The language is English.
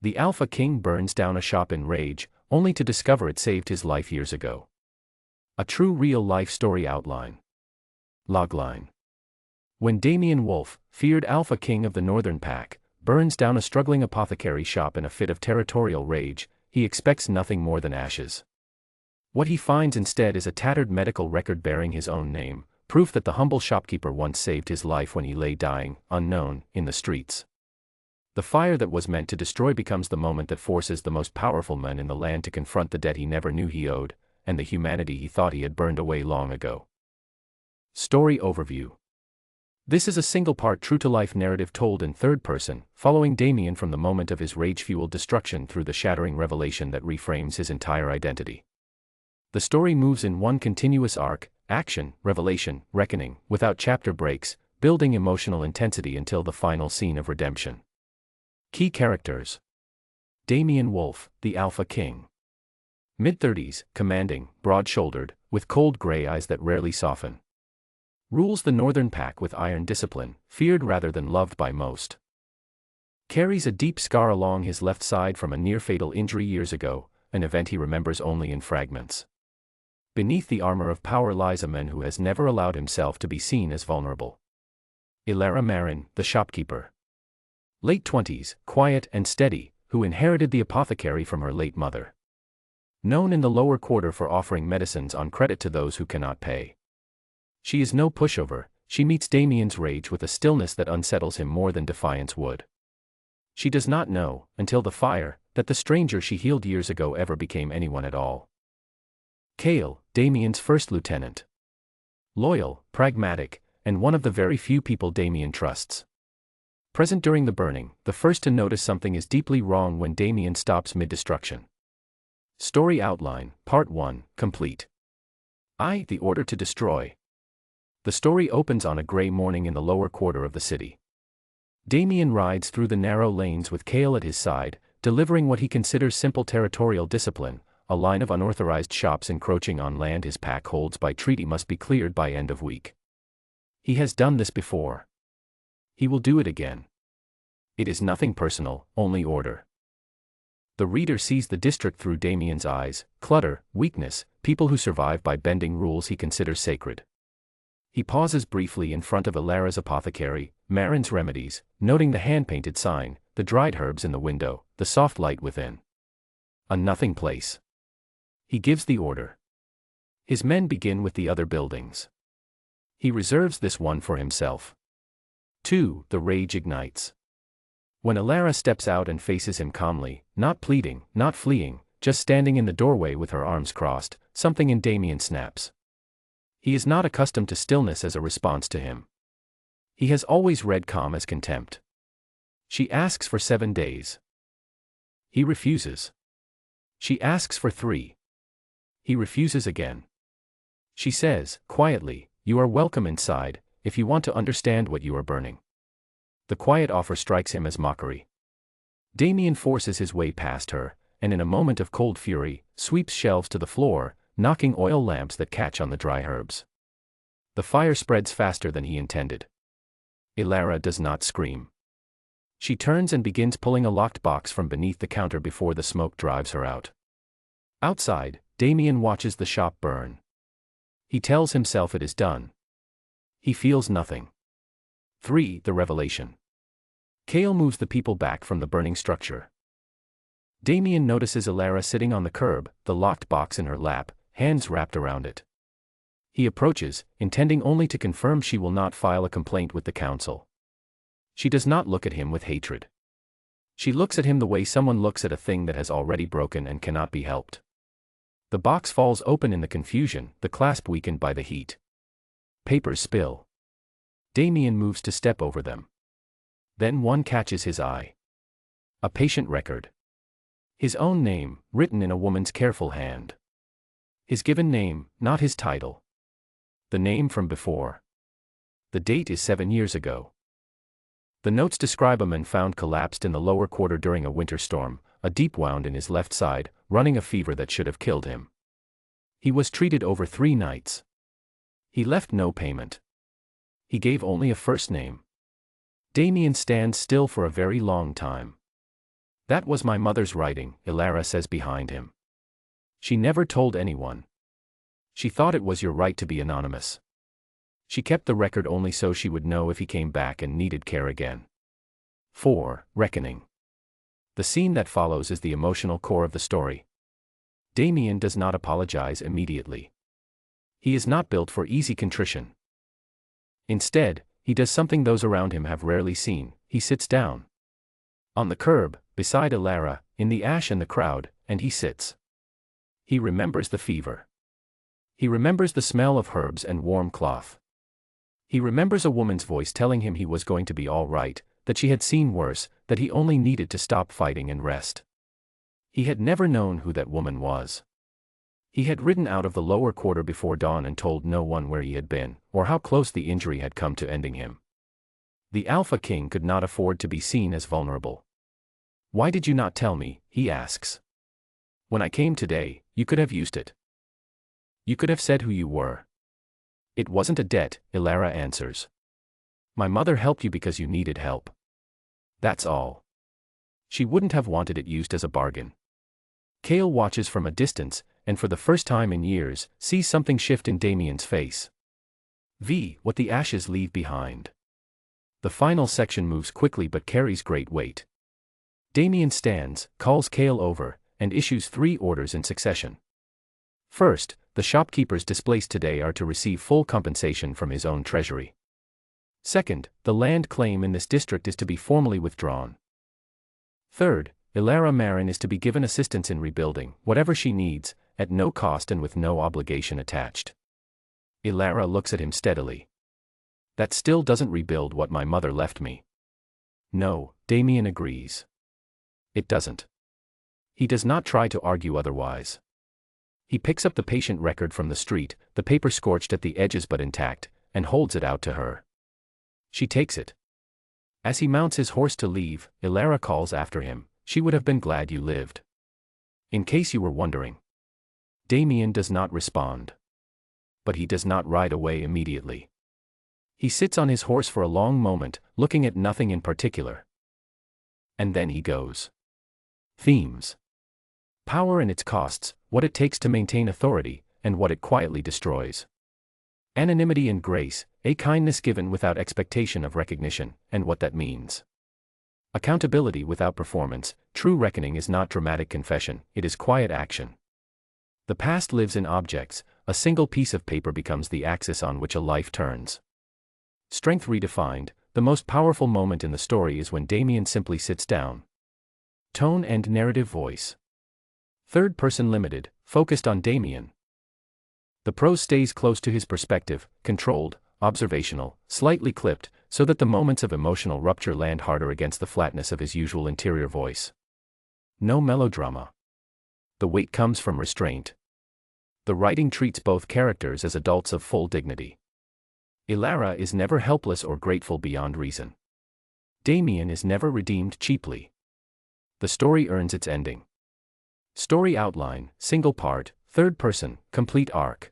The Alpha King burns down a shop in rage, only to discover it saved his life years ago. A true real-life story outline. Logline. When Damien Wolf, feared Alpha King of the Northern Pack, burns down a struggling apothecary shop in a fit of territorial rage, he expects nothing more than ashes. What he finds instead is a tattered medical record bearing his own name, proof that the humble shopkeeper once saved his life when he lay dying, unknown, in the streets. The fire that was meant to destroy becomes the moment that forces the most powerful men in the land to confront the debt he never knew he owed, and the humanity he thought he had burned away long ago. Story overview. This is a single-part true-to-life narrative told in third person, following Damien from the moment of his rage-fueled destruction through the shattering revelation that reframes his entire identity. The story moves in one continuous arc, action, revelation, reckoning, without chapter breaks, building emotional intensity until the final scene of redemption. Key characters. Damien Wolf, the Alpha King. Mid-30s, commanding, broad-shouldered, with cold gray eyes that rarely soften. Rules the Northern Pack with iron discipline, feared rather than loved by most. Carries a deep scar along his left side from a near-fatal injury years ago, an event he remembers only in fragments. Beneath the armor of power lies a man who has never allowed himself to be seen as vulnerable. Ilara Marin, the shopkeeper. Late 20s, quiet and steady, who inherited the apothecary from her late mother. Known in the lower quarter for offering medicines on credit to those who cannot pay. She is no pushover, she meets Damien's rage with a stillness that unsettles him more than defiance would. She does not know, until the fire, that the stranger she healed years ago ever became anyone at all. Kale, Damien's first lieutenant. Loyal, pragmatic, and one of the very few people Damien trusts. Present during the burning, the first to notice something is deeply wrong when Damien stops mid-destruction. Story outline, Part 1, complete. The order to destroy. The story opens on a gray morning in the lower quarter of the city. Damien rides through the narrow lanes with Kale at his side, delivering what he considers simple territorial discipline. A line of unauthorized shops encroaching on land his pack holds by treaty must be cleared by end of week. He has done this before. He will do it again. It is nothing personal, only order. The reader sees the district through Damien's eyes, clutter, weakness, people who survive by bending rules he considers sacred. He pauses briefly in front of Ilara's apothecary, Marin's remedies, noting the hand-painted sign, the dried herbs in the window, the soft light within. A nothing place. He gives the order. His men begin with the other buildings. He reserves this one for himself. 2. The rage ignites. When Ilara steps out and faces him calmly, not pleading, not fleeing, just standing in the doorway with her arms crossed, something in Damien snaps. He is not accustomed to stillness as a response to him. He has always read calm as contempt. She asks for 7 days. He refuses. She asks for 3. He refuses again. She says, quietly, "You are welcome inside, if you want to understand what you are burning." The quiet offer strikes him as mockery. Damien forces his way past her, and in a moment of cold fury, sweeps shelves to the floor, knocking oil lamps that catch on the dry herbs. The fire spreads faster than he intended. Ilara does not scream. She turns and begins pulling a locked box from beneath the counter before the smoke drives her out. Outside, Damien watches the shop burn. He tells himself it is done. He feels nothing. 3. The revelation. Kale moves the people back from the burning structure. Damien notices Ilara sitting on the curb, the locked box in her lap, hands wrapped around it. He approaches, intending only to confirm she will not file a complaint with the council. She does not look at him with hatred. She looks at him the way someone looks at a thing that has already broken and cannot be helped. The box falls open in the confusion, the clasp weakened by the heat. Papers spill. Damien moves to step over them. Then one catches his eye. A patient record. His own name, written in a woman's careful hand. His given name, not his title. The name from before. The date is 7 years ago. The notes describe a man found collapsed in the lower quarter during a winter storm, a deep wound in his left side, running a fever that should have killed him. He was treated over 3 nights. He left no payment. He gave only a first name. Damien stands still for a very long time. That was my mother's writing, Ilara says behind him. She never told anyone. She thought it was your right to be anonymous. She kept the record only so she would know if he came back and needed care again. 4. Reckoning. The scene that follows is the emotional core of the story. Damien does not apologize immediately. He is not built for easy contrition. Instead, he does something those around him have rarely seen. He sits down on the curb, beside Ilara, in the ash and the crowd, and he sits. He remembers the fever. He remembers the smell of herbs and warm cloth. He remembers a woman's voice telling him he was going to be all right, that she had seen worse, that he only needed to stop fighting and rest. He had never known who that woman was. He had ridden out of the lower quarter before dawn and told no one where he had been, or how close the injury had come to ending him. The Alpha King could not afford to be seen as vulnerable. "Why did you not tell me?" he asks. "When I came today, you could have used it. You could have said who you were." "It wasn't a debt," Ilara answers. "My mother helped you because you needed help. That's all. She wouldn't have wanted it used as a bargain." Cale watches from a distance, and for the first time in years, sees something shift in Damien's face. What the ashes leave behind. The final section moves quickly but carries great weight. Damien stands, calls Cale over, and issues 3 orders in succession. First, the shopkeepers displaced today are to receive full compensation from his own treasury. Second, the land claim in this district is to be formally withdrawn. Third, Ilara Marin is to be given assistance in rebuilding, whatever she needs, at no cost and with no obligation attached. Ilara looks at him steadily. "That still doesn't rebuild what my mother left me." "No," Damien agrees. "It doesn't." He does not try to argue otherwise. He picks up the patient record from the street, the paper scorched at the edges but intact, and holds it out to her. She takes it. As he mounts his horse to leave, Ilara calls after him, "She would have been glad you lived. In case you were wondering." Damien does not respond. But he does not ride away immediately. He sits on his horse for a long moment, looking at nothing in particular. And then he goes. Themes. Power and its costs, what it takes to maintain authority, and what it quietly destroys. Anonymity and grace, a kindness given without expectation of recognition, and what that means. Accountability without performance, true reckoning is not dramatic confession, it is quiet action. The past lives in objects, a single piece of paper becomes the axis on which a life turns. Strength redefined, the most powerful moment in the story is when Damien simply sits down. Tone and narrative voice. Third person limited, focused on Damien. The prose stays close to his perspective, controlled, observational, slightly clipped, so that the moments of emotional rupture land harder against the flatness of his usual interior voice. No melodrama. The weight comes from restraint. The writing treats both characters as adults of full dignity. Ilara is never helpless or grateful beyond reason. Damien is never redeemed cheaply. The story earns its ending. Story outline, single part, third person, complete arc.